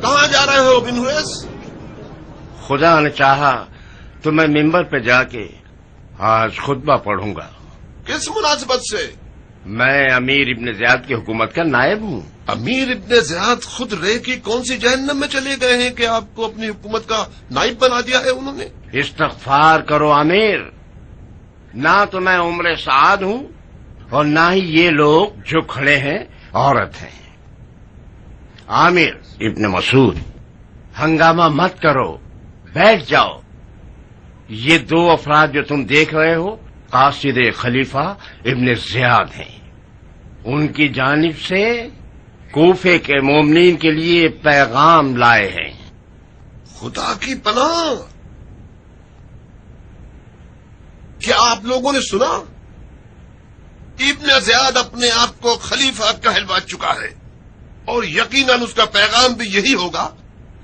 کہاں جا رہے ہو بن حویس؟ خدا نے چاہا تو میں ممبر پہ جا کے آج خطبہ پڑھوں گا۔ کس مناسبت سے؟ میں امیر ابن زیاد کی حکومت کا نائب ہوں۔ امیر ابن زیاد خود رے کی کون سی جہنم میں چلے گئے ہیں کہ آپ کو اپنی حکومت کا نائب بنا دیا ہے انہوں نے؟ استغفار کرو امیر، نہ تو میں عمر سعد ہوں اور نہ ہی یہ لوگ جو کھڑے ہیں عورت ہیں۔ عامر ابن مسعود، ہنگامہ مت کرو، بیٹھ جاؤ۔ یہ دو افراد جو تم دیکھ رہے ہو قاصد خلیفہ ابن زیاد ہیں۔ ان کی جانب سے کوفے کے مومنین کے لیے پیغام لائے ہیں۔ خدا کی پناہ، کیا آپ لوگوں نے سنا؟ ابن زیاد اپنے آپ کو خلیفہ کہلوا چکا ہے، اور یقیناً اس کا پیغام بھی یہی ہوگا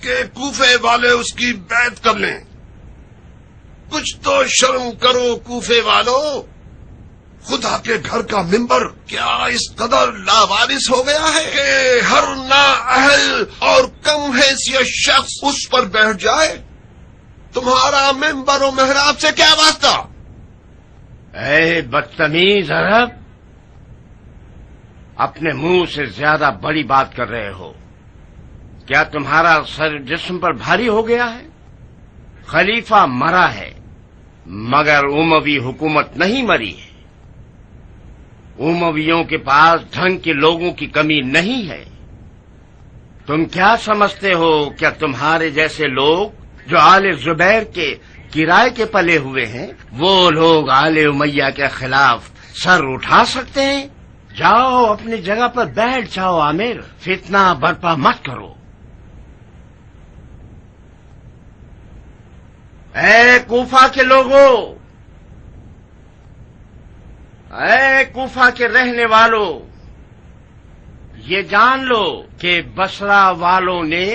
کہ کوفے والے اس کی بیعت کر لیں۔ کچھ تو شرم کرو کوفے والو، خدا کے گھر کا ممبر کیا اس قدر لاوارث ہو گیا ہے کہ ہر نااہل اور کم حیثیت شخص اس پر بیٹھ جائے؟ تمہارا ممبر و محراب سے کیا واسطہ؟ اے بدتمیز عرب، اپنے منہ سے زیادہ بڑی بات کر رہے ہو۔ کیا تمہارا سر جسم پر بھاری ہو گیا ہے؟ خلیفہ مرا ہے مگر اموی حکومت نہیں مری ہے۔ امویوں کے پاس ڈھنگ کے لوگوں کی کمی نہیں ہے۔ تم کیا سمجھتے ہو کیا تمہارے جیسے لوگ جو آل زبیر کے کرائے کے پلے ہوئے ہیں وہ لوگ آل امیہ کے خلاف سر اٹھا سکتے ہیں؟ جاؤ اپنی جگہ پر بیٹھ جاؤ عامر، فتنہ برپا مت کرو۔ اے کوفہ کے لوگوں، اے کوفہ کے رہنے والوں، یہ جان لو کہ بصرہ والوں نے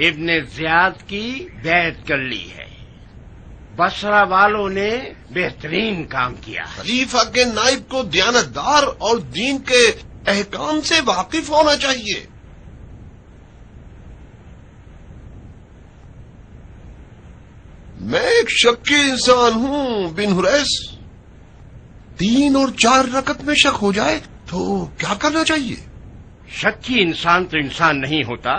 ابن زیاد کی بیعت کر لی ہے۔ بصرہ والوں نے بہترین کام کیا۔ خلیفہ کے نائب کو دیانتدار اور دین کے احکام سے واقف ہونا چاہیے۔ میں ایک شکی انسان ہوں بن حویس، 3 اور 4 رکعت میں شک ہو جائے تو کیا کرنا چاہیے؟ شکی انسان تو انسان نہیں ہوتا۔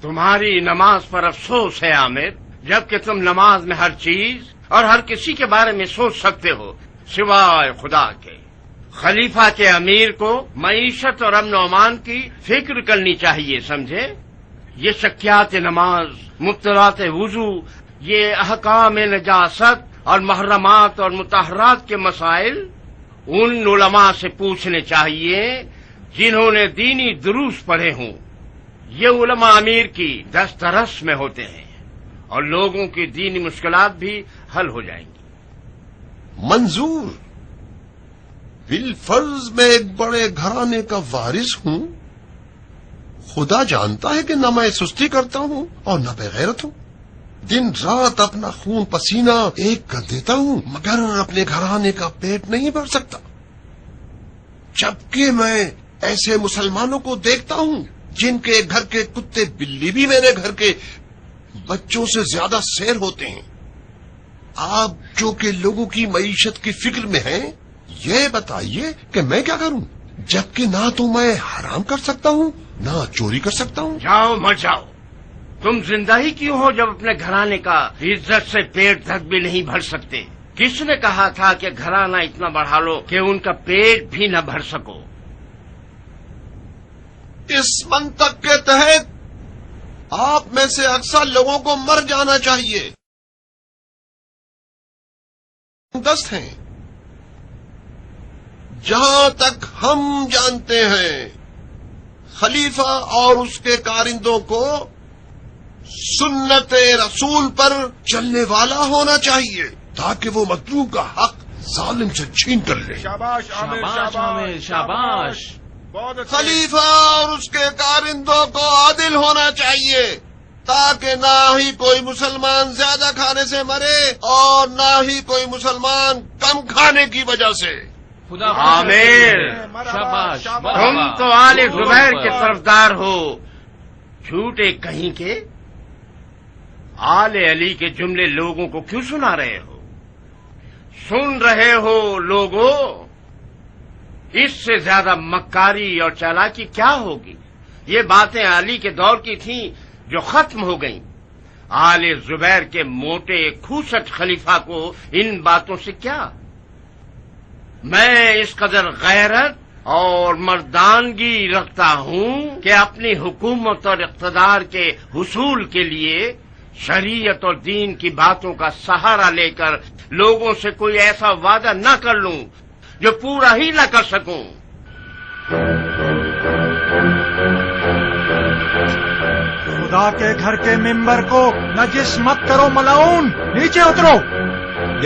تمہاری نماز پر افسوس ہے عامر، جبکہ تم نماز میں ہر چیز اور ہر کسی کے بارے میں سوچ سکتے ہو سوائے خدا کے۔ خلیفہ کے امیر کو معیشت اور امن و امان کی فکر کرنی چاہیے، سمجھے؟ یہ شکیات نماز، مبطلات وضو، یہ احکام نجاست اور محرمات اور مطہرات کے مسائل ان علماء سے پوچھنے چاہیے جنہوں نے دینی دروس پڑھے ہوں۔ یہ علماء امیر کی دسترس میں ہوتے ہیں اور لوگوں کی دینی مشکلات بھی حل ہو جائیں گی۔ منظور، بالفرض میں ایک بڑے گھرانے کا وارث ہوں۔ خدا جانتا ہے کہ نہ میں سستی کرتا ہوں اور نہ بغیرت ہوں۔ دن رات اپنا خون پسینہ ایک کر دیتا ہوں مگر اپنے گھرانے کا پیٹ نہیں بھر سکتا۔ جبکہ میں ایسے مسلمانوں کو دیکھتا ہوں جن کے گھر کے کتے بلی بھی میرے گھر کے بچوں سے زیادہ سیر ہوتے ہیں۔ آپ جو کہ لوگوں کی معیشت کی فکر میں ہیں، یہ بتائیے کہ میں کیا کروں، جبکہ نہ تو میں حرام کر سکتا ہوں نہ چوری کر سکتا ہوں۔ جاؤ مر جاؤ، تم زندہ ہی کیوں ہو جب اپنے گھرانے کا عزت سے پیٹ تک بھی نہیں بھر سکتے؟ کس نے کہا تھا کہ گھرانہ اتنا بڑھا لو کہ ان کا پیٹ بھی نہ بھر سکو؟ اس منطق کے تحت آپ میں سے اکثر لوگوں کو مر جانا چاہیے۔ دست ہیں جہاں تک ہم جانتے ہیں، خلیفہ اور اس کے کارندوں کو سنت رسول پر چلنے والا ہونا چاہیے تاکہ وہ مظلوم کا حق ظالم سے چھین کر لے۔ شاباش عامر، شاباش۔ خلیفہ اور اس کے کارندوں کو عادل ہونا چاہیے تاکہ نہ ہی کوئی مسلمان زیادہ کھانے سے مرے اور نہ ہی کوئی مسلمان کم کھانے کی وجہ سے۔ عامر، شاباش، تم تو آل زبیر کے طرفدار ہو، جھوٹے کہیں کے آل علی کے جملے لوگوں کو کیوں سنا رہے ہو؟ سن رہے ہو لوگوں، اس سے زیادہ مکاری اور چالاکی کیا ہوگی؟ یہ باتیں علی کے دور کی تھیں جو ختم ہو گئیں۔ آل زبیر کے موٹے کھوسٹ خلیفہ کو ان باتوں سے کیا؟ میں اس قدر غیرت اور مردانگی رکھتا ہوں کہ اپنی حکومت اور اقتدار کے حصول کے لیے شریعت اور دین کی باتوں کا سہارا لے کر لوگوں سے کوئی ایسا وعدہ نہ کر لوں جو پورا ہی نہ کر سکوں۔ خدا کے گھر کے ممبر کو نجس مت کرو ملعون، نیچے اترو۔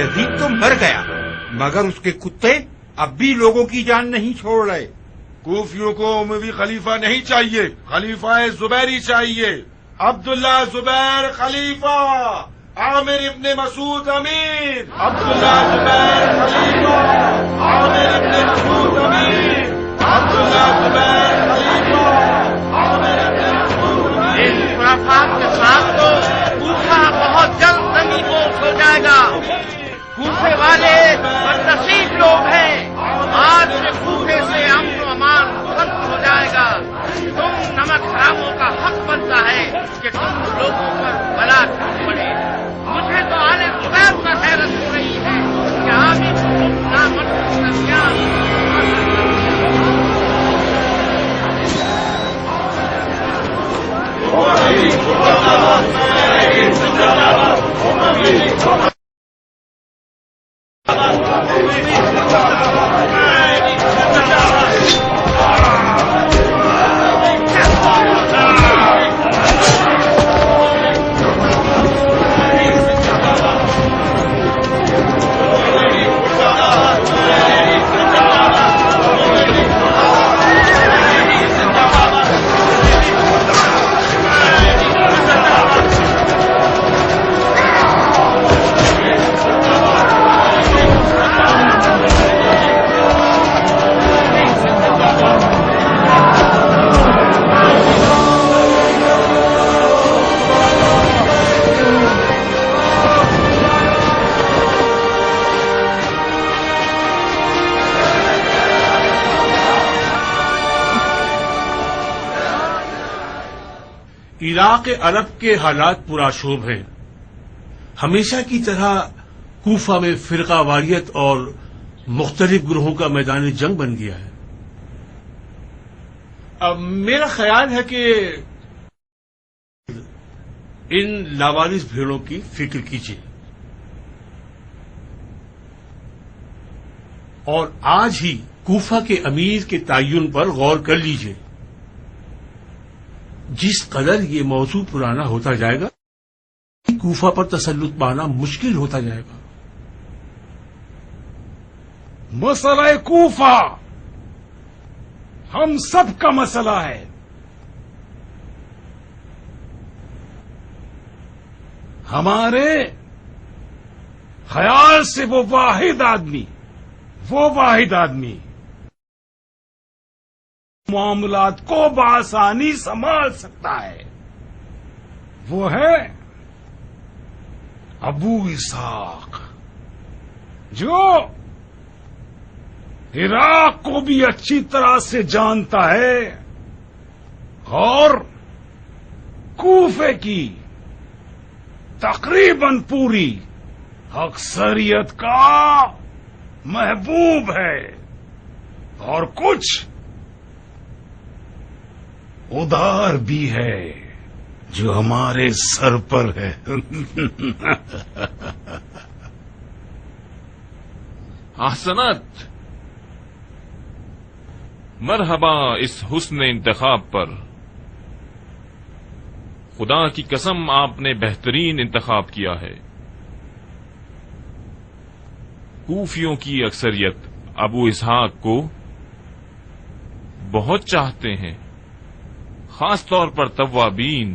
یزید تو مر گیا مگر اس کے کتے اب بھی لوگوں کی جان نہیں چھوڑ رہے۔ کوفیوں کو اموی خلیفہ نہیں چاہیے، خلیفہ زبیری چاہیے۔ عبداللہ زبیر خلیفہ، عامر ابن مسعود امیر۔ عبداللہ زبیر خلیفہ، عامر ابن مسعود امیر۔ عبداللہ زبیر خلیفہ، عامر ابن مسعود امیر۔ ان خرافات کے ساتھ تو کوفہ بہت جلد زمین بوس ہو جائے گا۔ کوفے والے بدنصیب لوگ ہیں، آج سے کوفے سے امن و امان ختم ہو جائے گا۔ تم نمک حراموں کا حق بنتا ہے کہ تم لوگوں پر بلا ٹوٹ پڑے۔ مجھے تو آل زبیر پر حیرت ہو رہی ہے کہ عامر نامرد درمیان عراق عرب کے حالات پرآشوب ہیں۔ ہمیشہ کی طرح کوفہ میں فرقہ واریت اور مختلف گروہوں کا میدان جنگ بن گیا ہے۔ اب میرا خیال ہے کہ ان لاوارث بھیڑوں کی فکر کیجیے اور آج ہی کوفہ کے امیر کے تعین پر غور کر لیجیے۔ جس قدر یہ موضوع پرانا ہوتا جائے گا کوفہ پر تسلط پانا مشکل ہوتا جائے گا۔ مسئلہ کوفہ ہم سب کا مسئلہ ہے۔ ہمارے خیال سے وہ واحد آدمی معاملات کو بآسانی سنبھال سکتا ہے، وہ ہے ابو اسحاق، جو عراق کو بھی اچھی طرح سے جانتا ہے اور کوفے کی تقریباً پوری اکثریت کا محبوب ہے، اور کچھ ادار بھی ہے جو ہمارے سر پر ہے۔ احسنت، مرحبا اس حسن انتخاب پر۔ خدا کی قسم آپ نے بہترین انتخاب کیا ہے۔ کوفیوں کی اکثریت ابو اسحاق کو بہت چاہتے ہیں، خاص طور پر توابین۔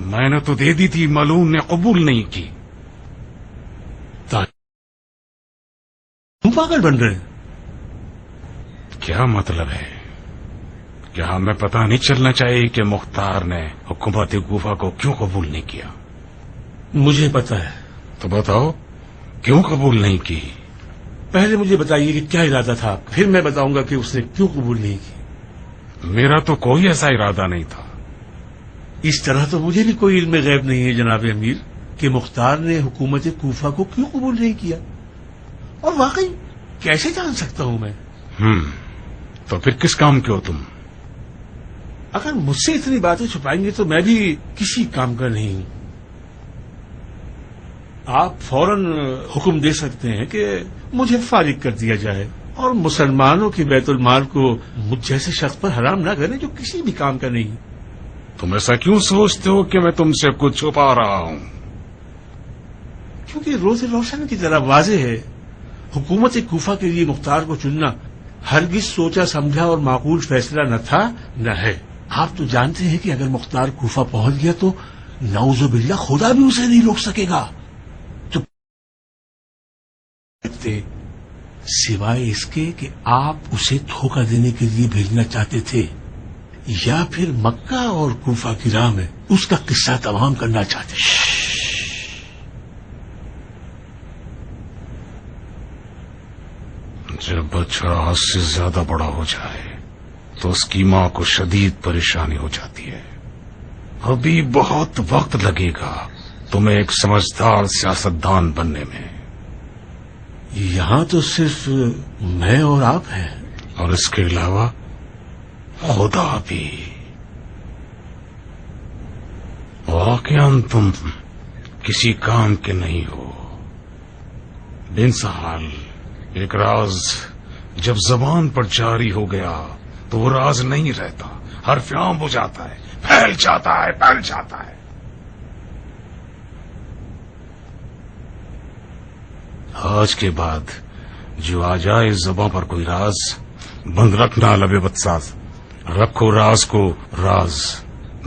میں نے تو دے دی تھی، ملعون نے قبول نہیں کی. تم پاگل بن رہے ہیں؟ کیا مطلب ہے؟ کیا ہمیں پتہ نہیں چلنا چاہیے کہ مختار نے حکومت کوفہ کو کیوں قبول نہیں کیا؟ مجھے پتا ہے. تو بتاؤ کیوں قبول نہیں کی؟ پہلے مجھے بتائیے کہ کیا ارادہ تھا، پھر میں بتاؤں گا کہ اس نے کیوں قبول نہیں کی. میرا تو کوئی ایسا ارادہ نہیں تھا. اس طرح تو مجھے بھی کوئی علم غیب نہیں ہے جناب امیر کہ مختار نے حکومت کوفہ کو کیوں قبول نہیں کیا. اور واقعی کیسے جان سکتا ہوں میں؟ تو پھر کس کام کے ہو تم؟ اگر مجھ سے اتنی باتیں چھپائیں گے تو میں بھی کسی کام کا نہیں ہوں. آپ فوراً حکم دے سکتے ہیں کہ مجھے فارغ کر دیا جائے اور مسلمانوں کی بیت المال کو مجھ جیسے شخص پر حرام نہ کریں جو کسی بھی کام کا نہیں. تم ایسا کیوں سوچتے ہو کہ میں تم سے کچھ چھپا رہا ہوں؟ کیونکہ روز روشن کی طرح واضح ہے حکومت کوفہ کے لیے مختار کو چننا ہرگز سوچا سمجھا اور معقول فیصلہ نہ تھا نہ ہے. آپ تو جانتے ہیں کہ اگر مختار کوفہ پہنچ گیا تو نعوذ باللہ خدا بھی اسے نہیں روک سکے گا. تو سوائے اس کے کہ آپ اسے دھوکہ دینے کے لیے بھیجنا چاہتے تھے یا پھر مکہ اور کوفہ کی راہ میں اس کا قصہ تمام کرنا چاہتے تھے. جب بچہ حد سے زیادہ بڑا ہو جائے تو اس کی ماں کو شدید پریشانی ہو جاتی ہے. ابھی بہت وقت لگے گا تمہیں ایک سمجھدار سیاستدان بننے میں. یہاں تو صرف میں اور آپ ہیں. اور اس کے علاوہ خدا بھی. واقعاً تم کسی کام کے نہیں ہو. بنسحال ایک راز جب زبان پر جاری ہو گیا تو وہ راز نہیں رہتا، حرف عام ہو جاتا ہے، پھیل جاتا ہے. آج کے بعد جو آ جائے زبان پر کوئی راز، بند رکھنا لبے بدساز. رکھو راز کو راز،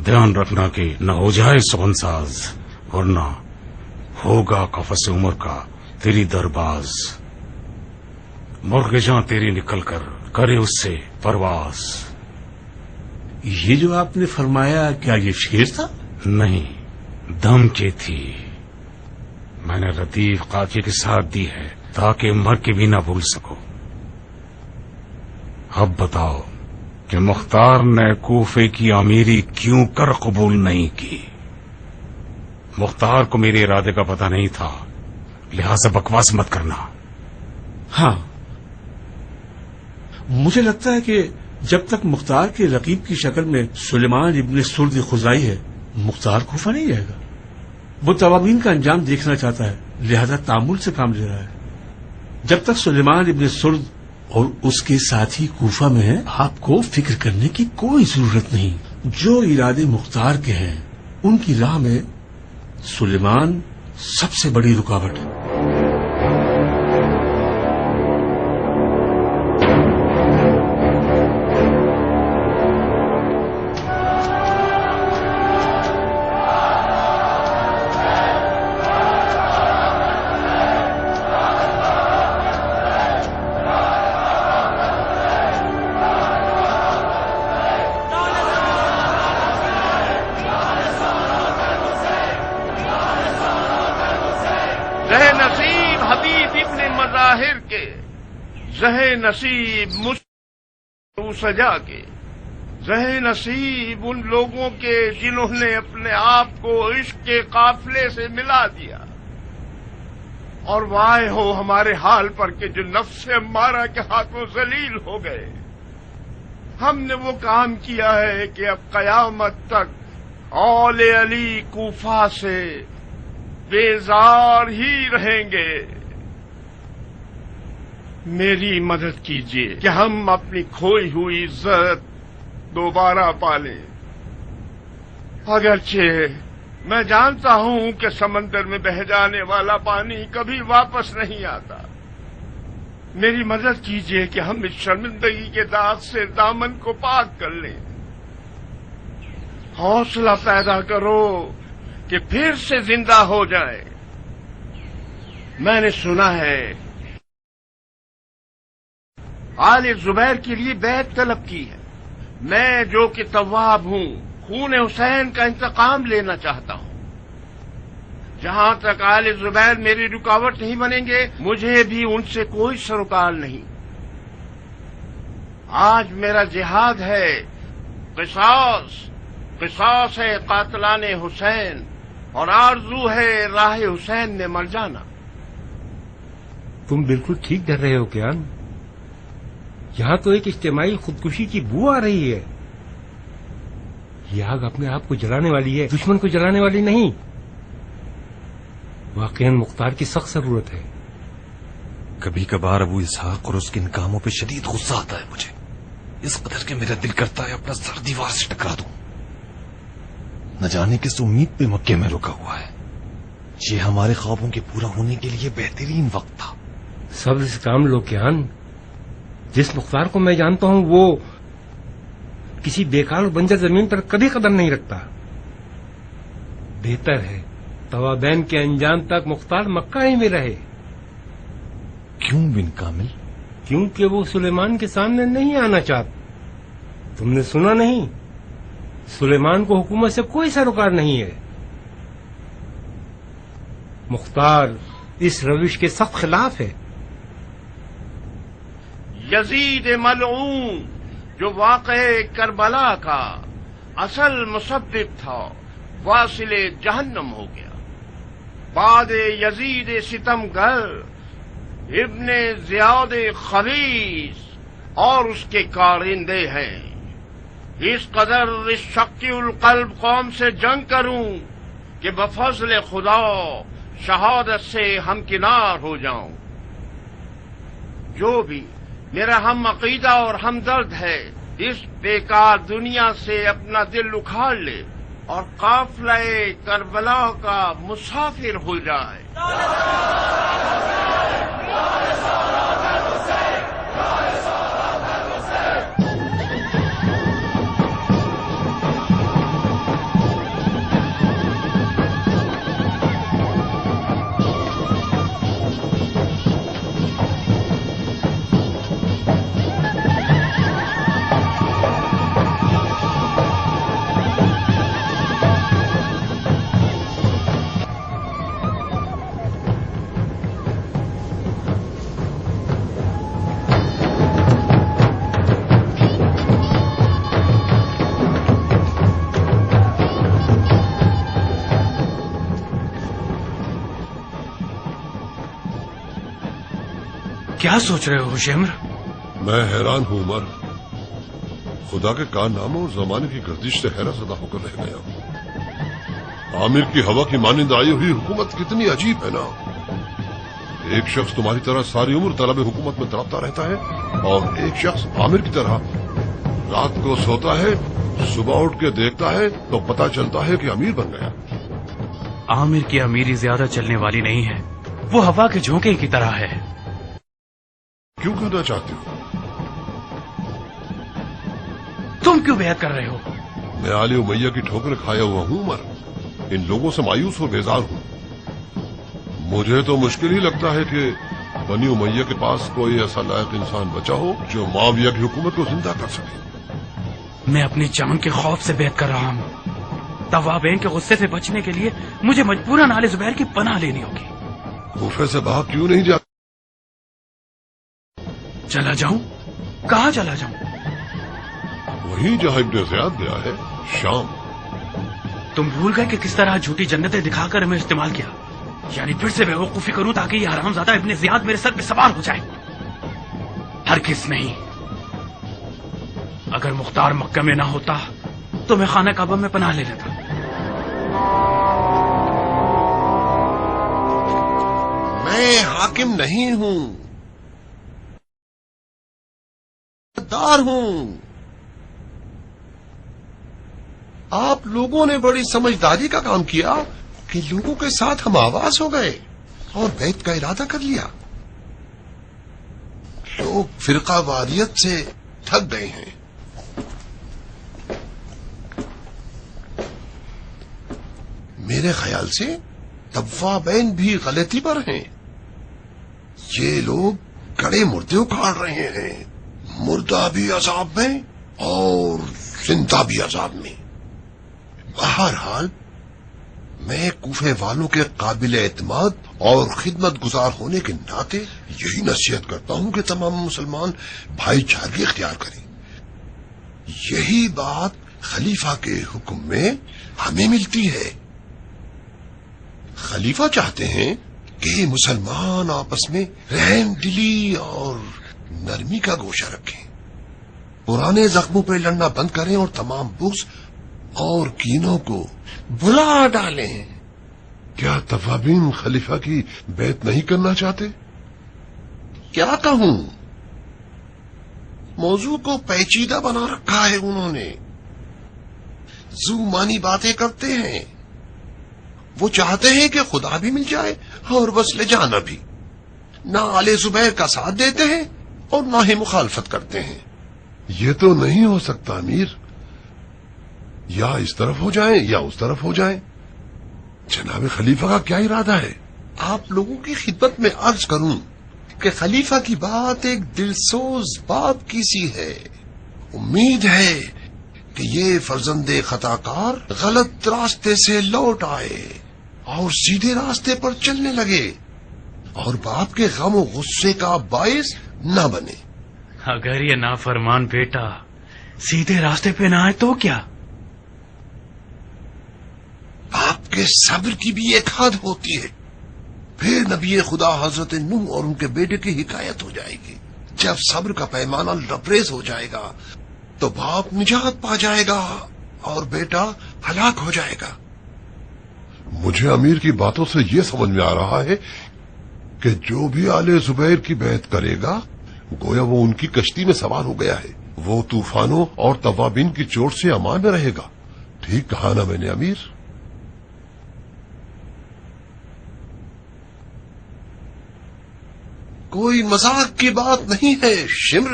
دھیان رکھنا کہ نہ ہو جائے سخنساز، ورنہ ہوگا قفس عمر کا تیری درباز. مرغ جاں تیری نکل کر کرے اس سے پرواز. یہ جو آپ نے فرمایا کیا یہ شعر تھا؟ نہیں، دم کی تھی. میں نے لطیف قافیے کے ساتھ دی ہے تاکہ مر کے بھی نہ بھول سکو. اب بتاؤ کہ مختار نے کوفے کی امیری کیوں کر قبول نہیں کی؟ مختار کو میرے ارادے کا پتہ نہیں تھا، لہذا بکواس مت کرنا. ہاں، مجھے لگتا ہے کہ جب تک مختار کے رقیب کی شکل میں سلیمان ابن سرد خزائی ہے مختار کوفہ نہیں جائے گا. وہ توابین کا انجام دیکھنا چاہتا ہے، لہذا تعامل سے کام لے رہا ہے. جب تک سلیمان ابن سرد اور اس کے ساتھی کوفہ میں ہیں آپ کو فکر کرنے کی کوئی ضرورت نہیں. جو ارادے مختار کے ہیں ان کی راہ میں سلیمان سب سے بڑی رکاوٹ ہے. زہ نصیب سجا کے، زہ نصیب ان لوگوں کے جنہوں نے اپنے آپ کو عشق کے قافلے سے ملا دیا. اور وائے ہو ہمارے حال پر کہ جو نفس امارہ کے ہاتھوں ذلیل ہو گئے. ہم نے وہ کام کیا ہے کہ اب قیامت تک اول علی کوفہ سے بیزار ہی رہیں گے. میری مدد کیجیے کہ ہم اپنی کھوئی ہوئی عزت دوبارہ پالیں. اگرچہ میں جانتا ہوں کہ سمندر میں بہہ جانے والا پانی کبھی واپس نہیں آتا. میری مدد کیجیے کہ ہم اس شرمندگی کے داغ سے دامن کو پاک کر لیں. حوصلہ پیدا کرو کہ پھر سے زندہ ہو جائے. میں نے سنا ہے آل زبیر کے لیے بیعت طلب کی ہے. میں جو کہ تواب ہوں خون حسین کا انتقام لینا چاہتا ہوں. جہاں تک آل زبیر میری رکاوٹ نہیں بنیں گے مجھے بھی ان سے کوئی سروکار نہیں. آج میرا جہاد ہے قصاص ہے قاتلان حسین اور آرزو ہے راہ حسین میں مر جانا. تم بالکل ٹھیک ڈر رہے ہو کیان. یہاں تو ایک اجتماعی خودکشی کی بو آ رہی ہے. یہ آگ اپنے آپ کو جلانے والی ہے, دشمن کو جلانے والی نہیں. واقعاً مختار کی سخت ضرورت ہے. کبھی کبھار ابو اسحاق اور اس کے ان کاموں پہ شدید غصہ آتا ہے مجھے, اس قدر کہ میرا دل کرتا ہے اپنا سر دیوار سے ٹکرا دوں. نہ جانے کس امید پہ مکے میں رکا ہوا ہے. یہ ہمارے خوابوں کے پورا ہونے کے لیے بہترین وقت تھا. صبر سے کام لو کیان. جس مختار کو میں جانتا ہوں وہ کسی بیکار اور بنجر زمین پر کبھی قدم نہیں رکھتا. بہتر ہے توابین کے انجام تک مختار مکہ ہی میں رہے. کیوں بن کامل؟ کیونکہ وہ سلیمان کے سامنے نہیں آنا چاہتا. تم نے سنا نہیں؟ سلیمان کو حکومت سے کوئی سروکار نہیں ہے. مختار اس روش کے سخت خلاف ہے. یزید ملعون جو واقع کربلا کا اصل مسبب تھا واصل جہنم ہو گیا. بعد یزید ستمگر ابن زیاد خبیث اور اس کے کارندے ہیں. اس قدر شقی القلب قوم سے جنگ کروں کہ بفضل خدا شہادت سے ہمکنار ہو جاؤں. جو بھی میرا ہم عقیدہ اور ہمدرد ہے اس بیکار دنیا سے اپنا دل اکھاڑ لے اور قافلہ کربلا کا مسافر ہو جائے. کیا سوچ رہے ہو شمر؟ میں حیران ہوں عمر. خدا کے کارناموں اور زمانے کی گردش سے حیرت زدہ ہو کر رہ گیا ہوں. عامر کی ہوا کی مانند آئی ہوئی حکومت کتنی عجیب ہے نا. ایک شخص تمہاری طرح ساری عمر طلب حکومت میں تڑپتا رہتا ہے اور ایک شخص عامر کی طرح رات کو سوتا ہے, صبح اٹھ کے دیکھتا ہے تو پتہ چلتا ہے کہ امیر بن گیا. عامر کی امیری زیادہ چلنے والی نہیں ہے, وہ ہوا کے جھونکے کی طرح ہے. کیوں کرنا چاہتے ہو؟ تم کیوں بیعت کر رہے ہو؟ میں آل امیہ کی ٹھوکر کھایا ہوا ہوں عمر. ان لوگوں سے مایوس اور بیزار ہوں. مجھے تو مشکل ہی لگتا ہے کہ بنی امیہ کے پاس کوئی ایسا لائق انسان بچا ہو جو معاویہ کی حکومت کو زندہ کر سکے. میں اپنی جان کے خوف سے بیعت کر رہا ہوں. توابین کے غصے سے بچنے کے لیے مجھے مجبوراً آل زبیر کی پناہ لینی ہوگی. کوفے سے باہر کیوں نہیں جاتا؟ چلا جاؤں؟ کہاں چلا جاؤں؟ وہیں جہاں ابن زیاد گیا ہے, شام. تم بھول گئے کہ کس طرح جھوٹی جنتیں دکھا کر ہمیں استعمال کیا. یعنی پھر سے بیوقوفی کروں تاکہ یہ حرامزادہ ابن زیاد میرے سر پہ سوار ہو جائے. ہرگز نہیں. اگر مختار مکہ میں نہ ہوتا تو میں خانہ کعبہ میں پناہ لے لیتا. میں حاکم نہیں ہوں, دار ہوں. آپ لوگوں نے بڑی سمجھداری کا کام کیا کہ لوگوں کے ساتھ ہم آواز ہو گئے اور بیعت کا ارادہ کر لیا. لوگ فرقہ واریت سے تھک گئے ہیں. میرے خیال سے توابین بھی غلطی پر ہیں. یہ لوگ کڑے مردے اکھاڑ رہے ہیں، مردہ بھی عذاب میں اور زندہ بھی عذاب میں. بہرحال میں کوفے والوں کے قابل اعتماد اور خدمت گزار ہونے کے ناطے یہی نصیحت کرتا ہوں کہ تمام مسلمان بھائی چارگی اختیار کریں. یہی بات خلیفہ کے حکم میں ہمیں ملتی ہے. خلیفہ چاہتے ہیں کہ مسلمان آپس میں رحم دلی اور نرمی کا گوشہ رکھیں، پرانے زخموں پہ لڑنا بند کریں اور تمام بغض اور کینوں کو بھلا ڈالیں. کیا توابین خلیفہ کی بیعت نہیں کرنا چاہتے؟ کیا کہوں، موضوع کو پیچیدہ بنا رکھا ہے انہوں نے. زو مانی باتیں کرتے ہیں. وہ چاہتے ہیں کہ خدا بھی مل جائے اور وصل جانا بھی. نہ آل زبیر کا ساتھ دیتے ہیں اور نہ ہی مخالفت کرتے ہیں. یہ تو نہیں ہو سکتا امیر. یا اس طرف ہو جائیں یا اس طرف ہو جائیں. جناب خلیفہ کا کیا ارادہ ہے؟ آپ لوگوں کی خدمت میں عرض کروں کہ خلیفہ کی بات ایک دلسوز بات کی سی ہے. امید ہے کہ یہ فرزند خطا کار غلط راستے سے لوٹ آئے اور سیدھے راستے پر چلنے لگے اور باپ کے غم و غصے کا باعث نہ بنے. اگر یہ نافرمان بیٹا سیدھے راستے پہ نہ آئے تو کیا؟ آپ کے صبر کی بھی ایک حد ہوتی ہے. پھر نبی خدا حضرت نوح اور ان کے بیٹے کی حکایت ہو جائے گی. جب صبر کا پیمانہ لبریز ہو جائے گا تو باپ نجات پا جائے گا اور بیٹا ہلاک ہو جائے گا. مجھے امیر کی باتوں سے یہ سمجھ میں آ رہا ہے کہ جو بھی آل زبیر کی بیعت کرے گا گویا وہ ان کی کشتی میں سوار ہو گیا ہے. وہ طوفانوں اور توابین کی چوٹ سے امان میں رہے گا. ٹھیک کہا نا میں نے امیر؟ کوئی مذاق کی بات نہیں ہے شمر،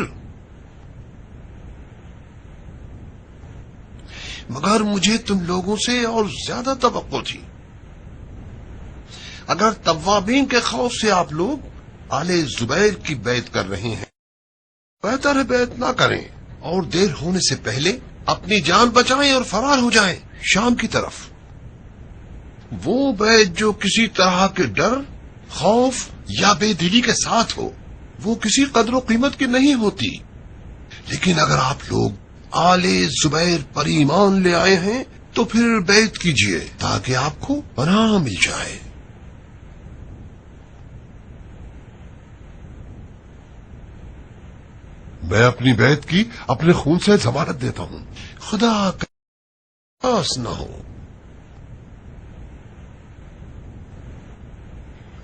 مگر مجھے تم لوگوں سے اور زیادہ توقع تھی. اگر توابین کے خوف سے آپ لوگ آل زبیر کی بیعت کر رہے ہیں، بہتر ہے بیعت نہ کریں اور دیر ہونے سے پہلے اپنی جان بچائیں اور فرار ہو جائیں شام کی طرف. وہ بیعت جو کسی طرح کے ڈر، خوف یا بے دلی کے ساتھ ہو وہ کسی قدر و قیمت کی نہیں ہوتی. لیکن اگر آپ لوگ آل زبیر پر ایمان لے آئے ہیں تو پھر بیعت کیجئے تاکہ آپ کو پناہ مل جائے. میں اپنی بیعت کی اپنے خون سے ضمانت دیتا ہوں. خدا کا پاس نہ ہو.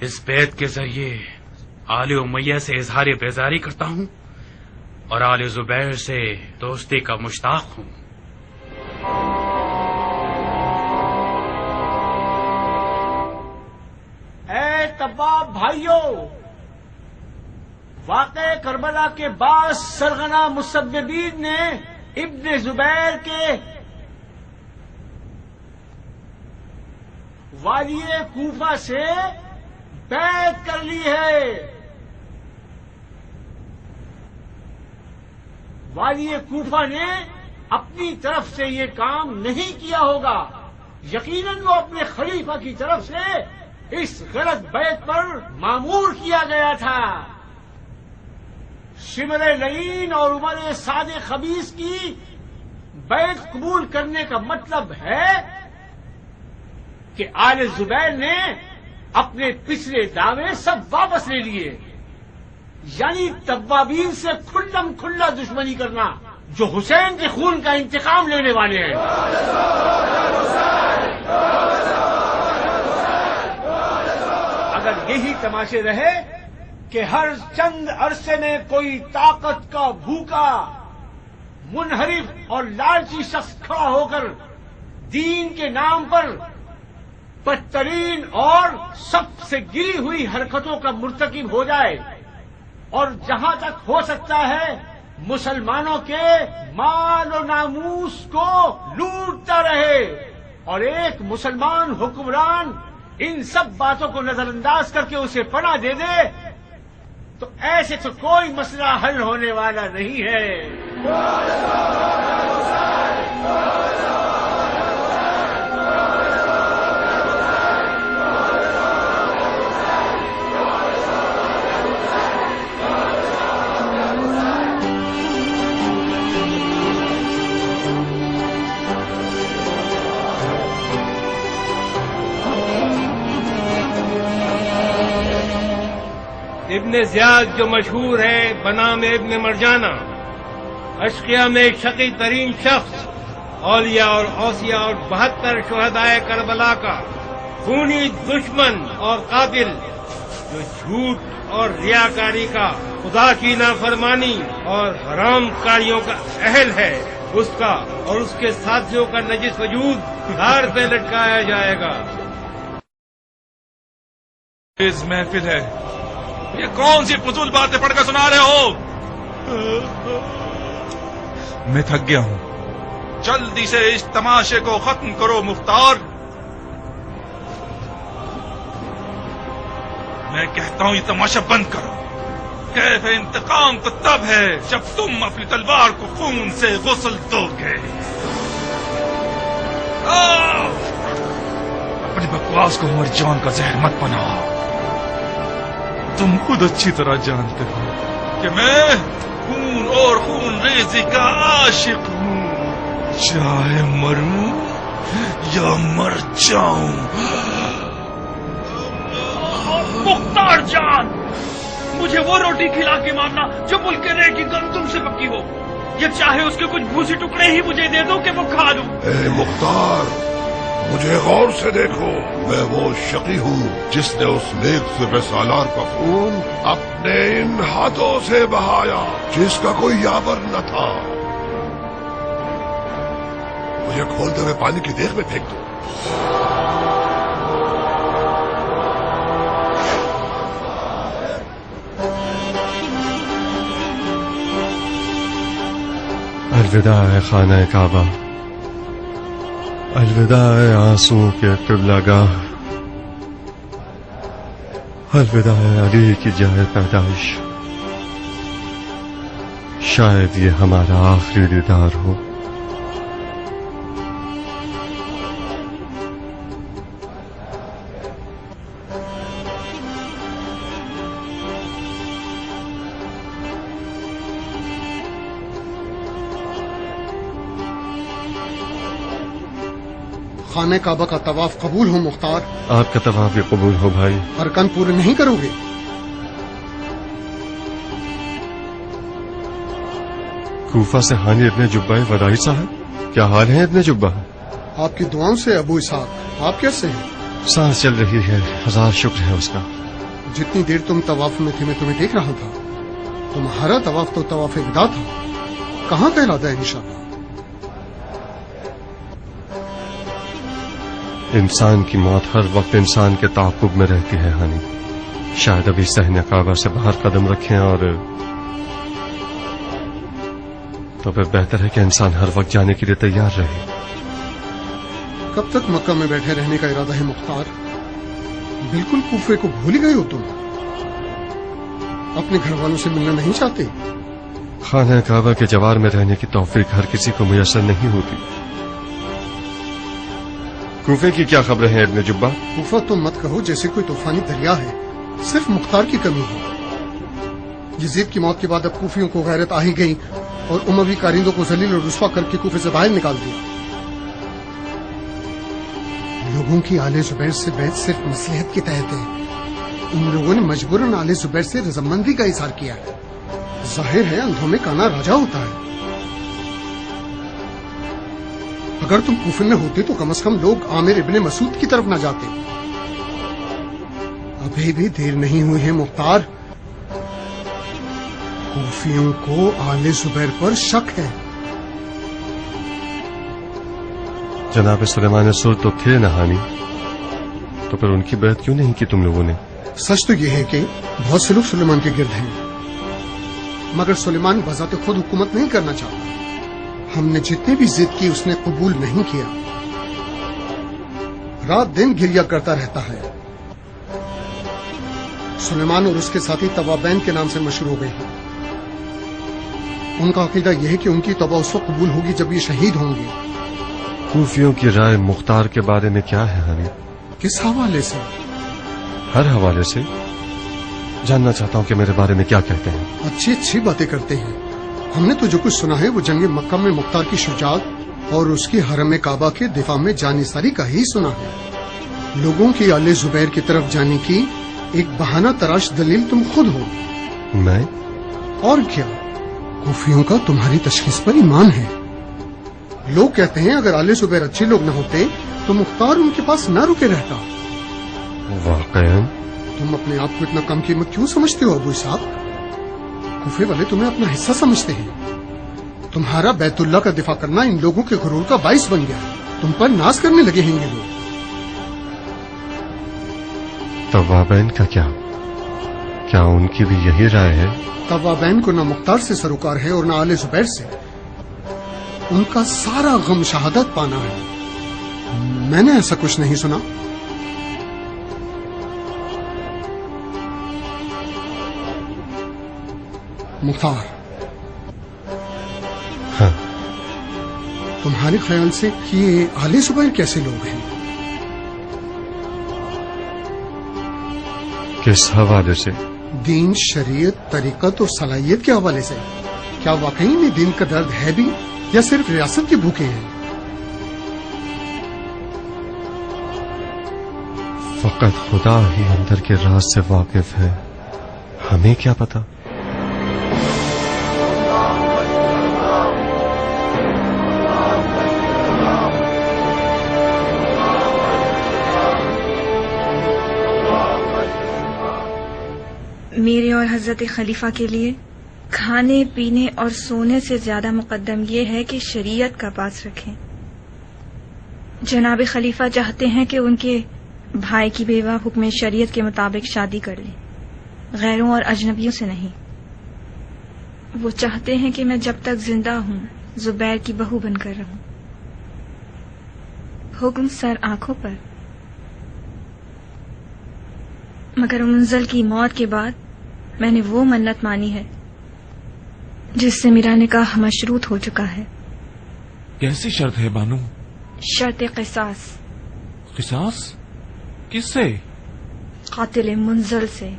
اس بیعت کے ذریعے آل امیہ سے اظہار بیزاری کرتا ہوں اور آل زبیر سے دوستی کا مشتاق ہوں. اے تباب بھائیوں، واقع کربلا کے بعد سرغنہ مسببین نے ابن زبیر کے والی کوفہ سے بیعت کر لی ہے. والی کوفہ نے اپنی طرف سے یہ کام نہیں کیا ہوگا. یقیناً وہ اپنے خلیفہ کی طرف سے اس غلط بیعت پر مامور کیا گیا تھا. شمر لعین اور عمر سعد خبیث کی بیعت قبول کرنے کا مطلب ہے کہ آل زبیر نے اپنے پچھلے دعوے سب واپس لے لیے، یعنی توابین سے کھلم کھلا دشمنی کرنا جو حسین کے خون کا انتقام لینے والے ہیں. اگر یہی تماشے رہے کہ ہر چند عرصے میں کوئی طاقت کا بھوکا، منحرف اور لالچی شخص کھڑا ہو کر دین کے نام پر بدترین اور سب سے گری ہوئی حرکتوں کا مرتکب ہو جائے اور جہاں تک ہو سکتا ہے مسلمانوں کے مال و ناموس کو لوٹتا رہے اور ایک مسلمان حکمران ان سب باتوں کو نظر انداز کر کے اسے پناہ دے دے تو ایسے تو کوئی مسئلہ حل ہونے والا نہیں ہے۔ ابن زیاد جو مشہور ہے بنام ابن مرجانہ، اشقیاء میں شقی ترین شخص، اولیاء اور اوصیاء اور 72 شہدائے کربلا کا خونی دشمن اور قاتل، جو جھوٹ اور ریاکاری کا، خدا کی نافرمانی اور حرام کاریوں کا اہل ہے، اس کا اور اس کے ساتھیوں کا نجس وجود دھار پہ لٹکایا جائے گا۔ اس محفل ہے، یہ کون سی فضول باتیں پڑھ کر سنا رہے ہو؟ میں تھک گیا ہوں، جلدی سے اس تماشے کو ختم کرو مختار۔ میں کہتا ہوں یہ تماشا بند کرو۔ کیف انتقام تو تب ہے جب تم اپنی تلوار کو خون سے غسل دو گے۔ اپنی بکواس کو مر جان کا زہر مت بناؤ۔ تم خود اچھی طرح جانتے ہو کہ میں خون اور خون ریزی کا عاشق ہوں، چاہے مروں یا مر جاؤں۔ مختار جان، مجھے وہ روٹی کھلا کے مارنا جو ملک کے ریٹ کی گندم سے پکی ہو، یا چاہے اس کے کچھ بھوسی ٹکڑے ہی مجھے دے دو کہ وہ کھا لوں۔ اے مختار، مجھے غور سے دیکھو، میں وہ شقی ہوں جس نے اس نیک سپہ سالار کا خون اپنے ان ہاتھوں سے بہایا جس کا کوئی یاور نہ تھا۔ مجھے کھولتے ہوئے پانی کی دیگ میں پھینک دو۔ الوداع ہے خانہ کعبہ، الوداع ہے آنسوؤں کے قبلہ گاہ، الوداع ہے علی کی جائے پیدائش، شاید یہ ہمارا آخری دیدار ہو۔ خانہ کعبہ کا طواف قبول ہو مختار؟ آپ کا طواف بھی قبول ہو بھائی۔ ارکان پورے نہیں کرو گے؟ کوفہ سے حانی ابن جبہ وداعی صاحب، کیا حال ہے ابن جبہ؟ آپ کی دعاؤں سے ابو اسحاق، آپ کیسے ہیں؟ سانس چل رہی ہے، ہزار شکر ہے اس کا۔ جتنی دیر تم طواف میں تھے میں تمہیں دیکھ رہا تھا، تمہارا طواف تو طواف وداع تھا، کہاں کا ارادہ ہے انشاءاللہ؟ انسان کی موت ہر وقت انسان کے تعاقب میں رہتی ہے حانی، شاید ابھی صحن کعبہ سے باہر قدم رکھیں اور تو پھر بہتر ہے کہ انسان ہر وقت جانے کے لیے تیار رہے۔ کب تک مکہ میں بیٹھے رہنے کا ارادہ ہے مختار؟ بالکل کوفے کو بھول گئے ہو تم؟ اپنے گھر والوں سے ملنا نہیں چاہتے؟ خانہ کعبہ کے جوار میں رہنے کی توفیق ہر کسی کو میسر نہیں ہوتی۔ کوفے کی کیا خبریں ہیں ابن جبہ؟ کوفہ تو مت کہو جیسے کوئی طوفانی دریا ہے، صرف مختار کی کمی ہے۔ یزید کی موت کے بعد اب کوفیوں کو غیرت آ ہی گئی اور اموی کارندوں کو ذلیل اور رسوا کر کے کوفے سے باہر نکال دیا۔ لوگوں کی آل زبیر سے بیعت صرف مصلحت کے تحت ہے۔ ان لوگوں نے مجبوراً آل زبیر سے رضامندی کا اظہار کیا ہے۔ ظاہر ہے اندھوں میں کانا راجا ہوتا ہے۔ اگر تم کوفے میں ہوتے تو کم از کم لوگ عامر ابن مسعود کی طرف نہ جاتے۔ ابھی بھی دیر نہیں ہوئی ہے مختار، کوفیوں کو آل زبیر پر شک ہے۔ جناب سلیمان سرد تو تھے نہانی، تو پھر ان کی بیعت کیوں نہیں کی تم لوگوں نے؟ سچ تو یہ ہے کہ بہت سے لوگ سلیمان کے گرد ہیں، مگر سلیمان بذات خود حکومت نہیں کرنا چاہتا۔ ہم نے جتنی بھی ضد کی اس نے قبول نہیں کیا۔ رات دن گریا کرتا رہتا ہے. سلیمان اور اس کے ساتھی توابین کے نام سے مشہور ہو گئے ہیں. ان کا عقیدہ یہ ہے کہ ان کی توبہ اس وقت قبول ہوگی جب یہ شہید ہوں گے. کوفیوں کی رائے مختار کے بارے میں کیا ہے حمید؟ کس حوالے سے؟ ہر حوالے سے. جاننا چاہتا ہوں کہ میرے بارے میں کیا کہتے ہیں. اچھی اچھی باتیں کرتے ہیں. ہم نے تو جو کچھ سنا ہے وہ جنگ مکہ میں مختار کی شجاعت اور اس کی حرم کعبہ کے دفاع میں جانثاری کا ہی سنا ہے. لوگوں کی آل زبیر کی طرف جانے کی ایک بہانہ تراش دلیل تم خود ہو. میں؟ اور کیا؟ کوفیوں کا تمہاری تشخیص پر ایمان ہے. لوگ کہتے ہیں اگر آل زبیر اچھے لوگ نہ ہوتے تو مختار ان کے پاس نہ رکے رہتا. واقعا تم اپنے آپ کو اتنا کم قیمت کیوں سمجھتے ہو ابو صاحب؟ کوفے والے تمہیں اپنا حصہ سمجھتے ہیں. تمہارا بیت اللہ کا دفاع کرنا ان لوگوں کے غرور کا باعث بن گیا. تم پر ناز کرنے لگے ہیں یہ لوگ. توابین کا کیا ان کی بھی یہی رائے ہے؟ توابین کو نہ مختار سے سروکار ہے اور نہ آل زبیر سے. ان کا سارا غم شہادت پانا ہے. میں نے ایسا کچھ نہیں سنا. مختار، ہاں، تمہارے خیال سے یہ آل زبیر کیسے لوگ ہیں؟ کس حوالے سے؟ دین، شریعت، طریقت اور صلاحیت کے حوالے سے. کیا واقعی میں دین کا درد ہے بھی یا صرف ریاست کے بھوکے ہیں؟ فقط خدا ہی اندر کے راز سے واقف ہے. ہمیں کیا پتا؟ میرے اور حضرت خلیفہ کے لیے کھانے پینے اور سونے سے زیادہ مقدم یہ ہے کہ شریعت کا پاس رکھیں. جناب خلیفہ چاہتے ہیں کہ ان کے بھائی کی بیوہ حکم شریعت کے مطابق شادی کر لیں، غیروں اور اجنبیوں سے نہیں. وہ چاہتے ہیں کہ میں جب تک زندہ ہوں زبیر کی بہو بن کر رہوں. حکم سر آنکھوں پر. مگر منزل کی موت کے بعد میں نے وہ منت مانی ہے جس سے میرا نکاح مشروط ہو چکا ہے. کیسی شرط ہے بانو؟ شرط قصاص. قصاص کس سے؟ قاتل منزل سے.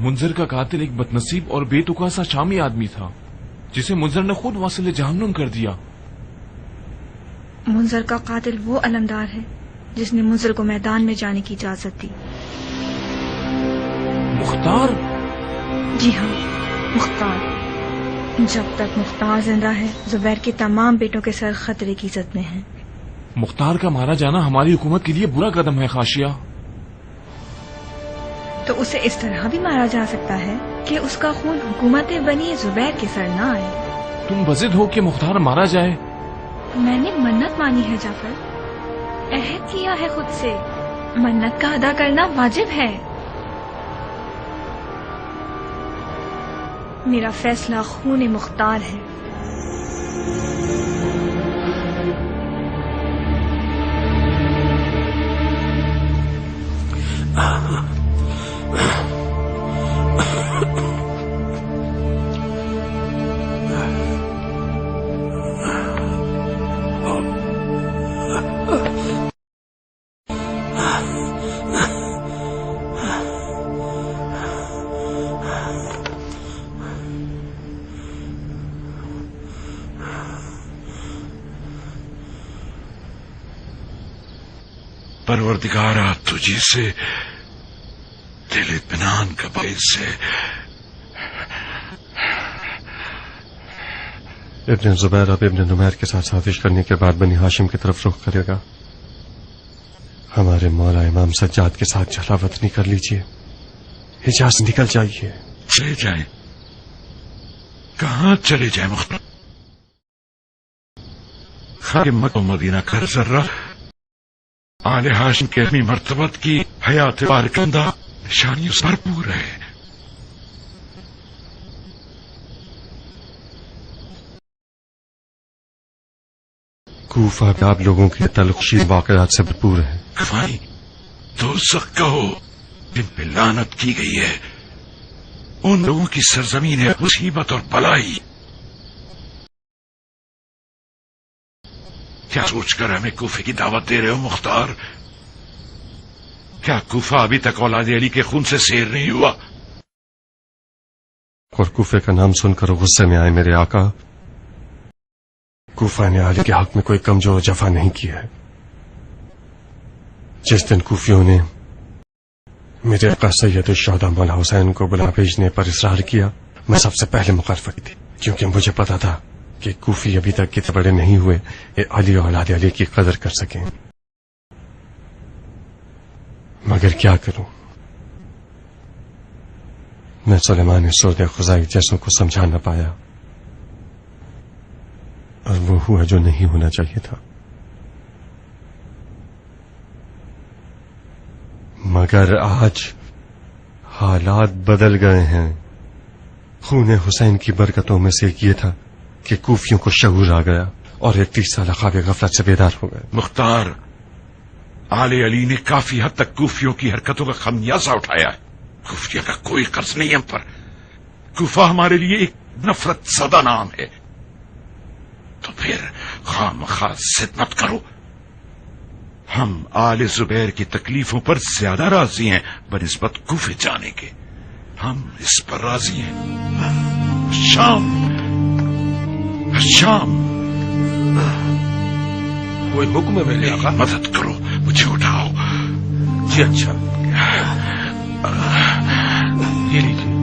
منظر کا قاتل ایک بدنصیب اور بے تکا سا شامی آدمی تھا جسے منظر نے خود واصل جہنم کر دیا. منظر کا قاتل وہ علمدار ہے جس نے منظر کو میدان میں جانے کی اجازت دی. مختار؟ جی ہاں، مختار. جب تک مختار زندہ ہے زبیر کے تمام بیٹوں کے سر خطرے کی زد میں ہیں. مختار کا مارا جانا ہماری حکومت کے لیے برا قدم ہے خاشیہ. تو اسے اس طرح بھی مارا جا سکتا ہے کہ اس کا خون حکومت بنی زبیر کے سر نہ آئے. تم بضد ہو کہ مختار مارا جائے؟ میں نے منت مانی ہے جعفر، عہد کیا ہے خود سے. منت کا ادا کرنا واجب ہے. میرا فیصلہ خون مختار ہے. پروردگارا تجھی سے دل اطمینان کا باعث ہے. ابن زبیر اب ابن نمیر کے ساتھ سازش کرنے کے بعد بنی ہاشم کی طرف رخ کرے گا. ہمارے مولا امام سجاد کے ساتھ جلا وطنی کر لیجئے. حجاز نکل جائیے. چلے جائیں؟ کہاں چلے جائیں مختار؟ خاک مکہ و مدینہ کا ذرہ آل ہاشم کے اپنی مرتبت کی حیات بارکندہ نشانیوں سے بھرپور ہے. کوفہ آپ لوگوں کے تلخشی واقعات سے بھرپور ہے. کفائی دوزخ کہو جن پہ لعنت کی گئی ہے، ان لوگوں کی سرزمین ہے مصیبت اور بلائی. کیا سوچ کر ہمیں کوفے کی دعوت دے رہے ہو مختار؟ کیا کوفہ ابھی تک اولاد علی کے خون سے سیر نہیں ہوا؟ اور کوفے کا نام سن کر غصے میں آئے میرے آقا. کوفہ نے علی کے حق میں کوئی کمزور جفا نہیں کی ہے. جس دن کوفیوں نے میرے آقا سید الشہداء مولا حسین کو بلا بھیجنے پر اصرار کیا، میں سب سے پہلے مخالفت کی تھی، کیونکہ مجھے پتا تھا کہ کوفی ابھی تک کتنے بڑے نہیں ہوئے کہ علی اور اولاد علی کی قدر کر سکیں. مگر کیا کروں، میں سلیمان سود خزائی جیسوں کو سمجھا نہ پایا، اور وہ ہوا جو نہیں ہونا چاہیے تھا. مگر آج حالات بدل گئے ہیں. خون حسین کی برکتوں میں سے ایک یہ تھا کہ کوفیوں کو شعور آ گیا اور 31 سالہ خواب غفلت سے بیدار ہو گئے. مختار، آل علی نے کافی حد تک کوفیوں کی حرکتوں کا خمیازہ اٹھایا ہے. کوفیہ کا کوئی قرض نہیں ہم پر. کوفہ ہمارے لیے ایک نفرت زدہ نام ہے. تو پھر خواہ ضد مت کرو. ہم آل زبیر کی تکلیفوں پر زیادہ راضی ہیں بنسبت کوفے جانے کے. ہم اس پر راضی ہیں. شام کوئی حکم ہے میرے آقا؟ مدد کرو، مجھے اٹھاؤ. جی اچھا، یہ لیجیے.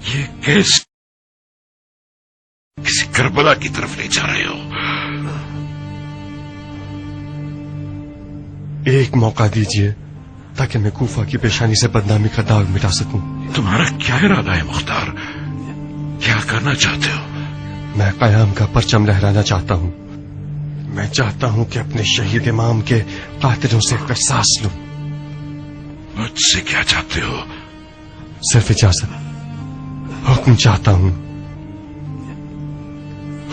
یہ کیسے کسی کربلا کی طرف لے جا رہے ہو؟ ایک موقع دیجیے تاکہ میں کوفہ کی پیشانی سے بدنامی کا داغ مٹا سکوں. تمہارا کیا ارادہ ہے مختار؟ کیا کرنا چاہتے ہو؟ میں قیام کا پرچم لہرانا چاہتا ہوں. میں چاہتا ہوں کہ اپنے شہید امام کے قاتلوں سے قصاص لوں. مجھ سے کیا چاہتے ہو؟ صرف اجازت، حکم چاہتا ہوں.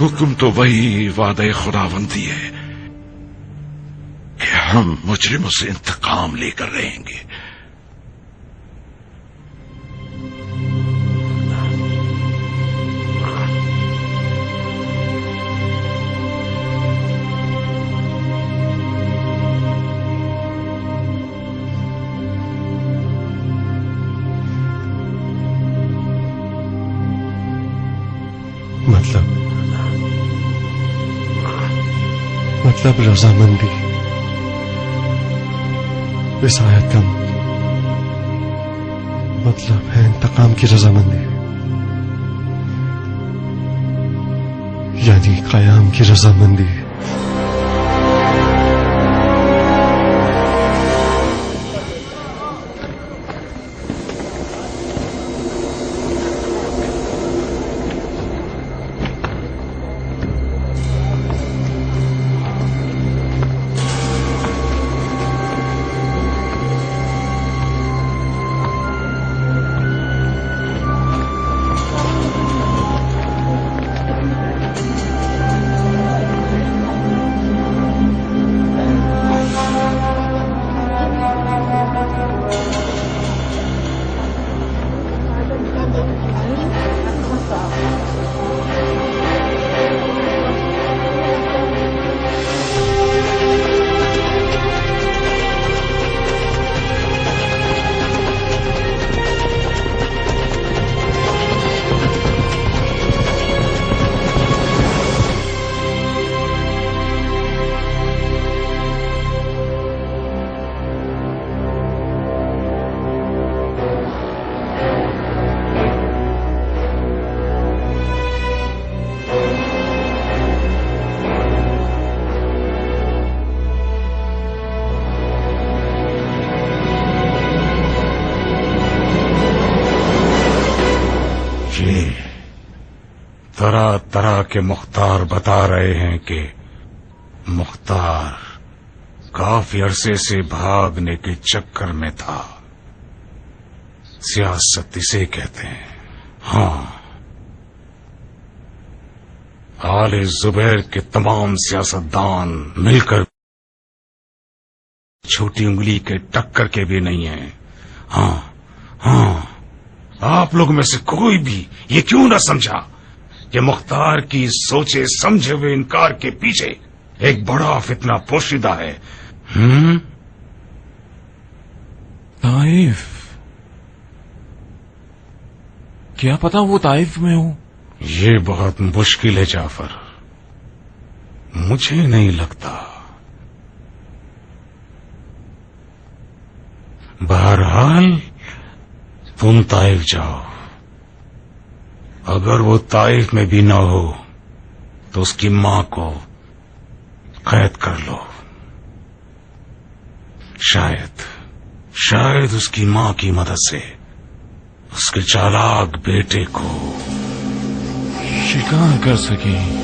حکم تو وہی وعدہ خداوندی ہے کہ ہم مجرموں سے انتقام لے کر رہیں گے. مطلب رضامندی. اس آیت کا مطلب ہے انتقام کی رضامندی، یعنی قیام کی رضامندی. طرح کے مختار بتا رہے ہیں کہ مختار کافی عرصے سے بھاگنے کے چکر میں تھا. سیاست اسے کہتے ہیں. ہاں، آل زبیر کے تمام سیاستدان مل کر چھوٹی انگلی کے ٹکر کے بھی نہیں ہیں. ہاں ہاں، آپ لوگ میں سے کوئی بھی یہ کیوں نہ سمجھا کہ مختار کی سوچے سمجھے ہوئے انکار کے پیچھے ایک بڑا فتنہ پوشیدہ ہے. طائف، کیا پتا وہ طائف میں ہو؟ یہ بہت مشکل ہے جعفر، مجھے نہیں لگتا. بہرحال تم طائف جاؤ. اگر وہ طائف میں بھی نہ ہو تو اس کی ماں کو قید کر لو. شاید اس کی ماں کی مدد سے اس کے چالاک بیٹے کو شکار کر سکیں.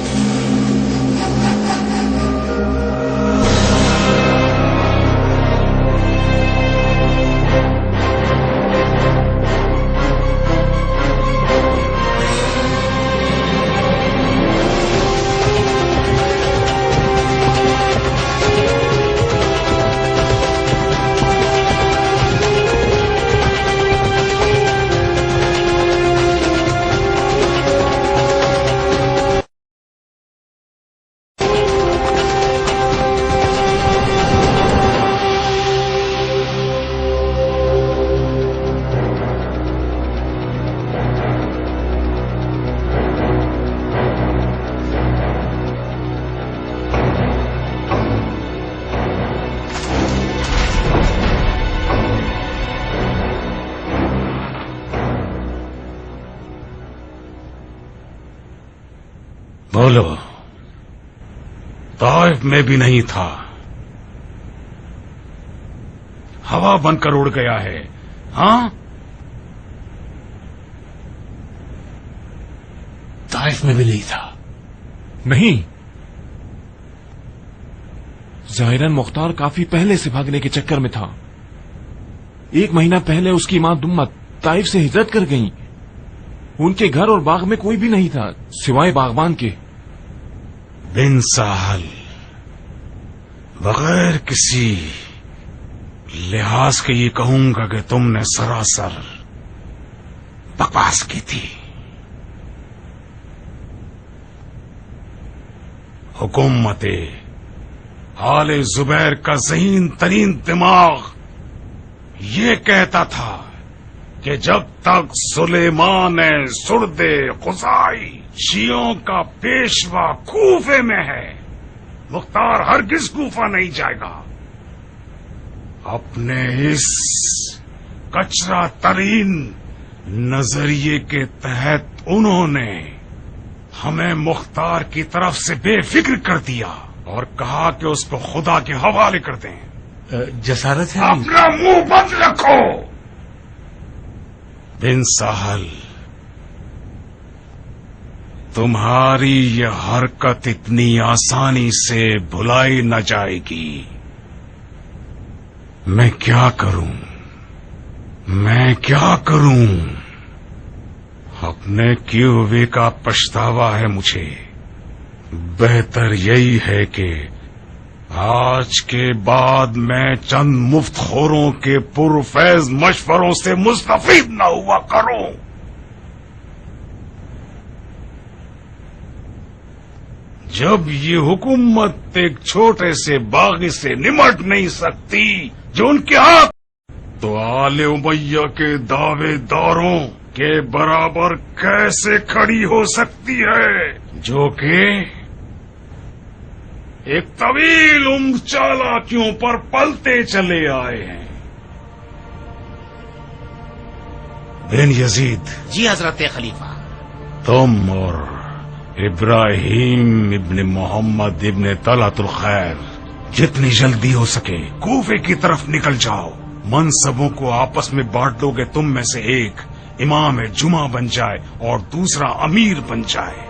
بولو، طائف میں بھی نہیں تھا، ہوا بن کر اڑ گیا ہے. ہاں، طائف میں بھی نہیں تھا. نہیں، ظاہراً مختار کافی پہلے سے بھاگنے کے چکر میں تھا. 1 مہینہ پہلے اس کی ماں دمت طائف سے ہجرت کر گئیں. ان کے گھر اور باغ میں کوئی بھی نہیں تھا سوائے باغبان کے. بن ساحل، بغیر کسی لحاظ کے یہ کہوں گا کہ تم نے سراسر بکواس کی تھی. حکومت آل زبیر کا ذہین ترین دماغ یہ کہتا تھا کہ جب تک سلیمان سرد خزائی شیعوں کا پیشوا کوفے میں ہے، مختار ہرگز کوفہ نہیں جائے گا. اپنے اس کچرا ترین نظریے کے تحت انہوں نے ہمیں مختار کی طرف سے بے فکر کر دیا اور کہا کہ اس کو خدا کے حوالے کر دیں. جسارت ہے. اپنا منہ بند رکھو. بن ساحل، تمہاری یہ حرکت اتنی آسانی سے بھلائی نہ جائے گی. میں کیا کروں؟ اپنے کیے ہوئے کا پچھتاوا ہے مجھے. بہتر یہی ہے کہ آج کے بعد میں چند مفت خوروں کے پرفیض مشوروں سے مستفید نہ ہوا کروں. جب یہ حکومت ایک چھوٹے سے باغی سے نمٹ نہیں سکتی جو ان کے ہاتھ، تو آل امیہ کے دعوے داروں کے برابر کیسے کھڑی ہو سکتی ہے جو کہ ایک طویل عمر چالاکیوں پر پلتے چلے آئے ہیں. بن یزید. جی حضرت خلیفہ. تم اور ابراہیم ابن محمد ابن طلعت الخیر جتنی جلدی ہو سکے کوفے کی طرف نکل جاؤ. منصبوں کو آپس میں بانٹ دو گے. تم میں سے ایک امام جمعہ بن جائے اور دوسرا امیر بن جائے.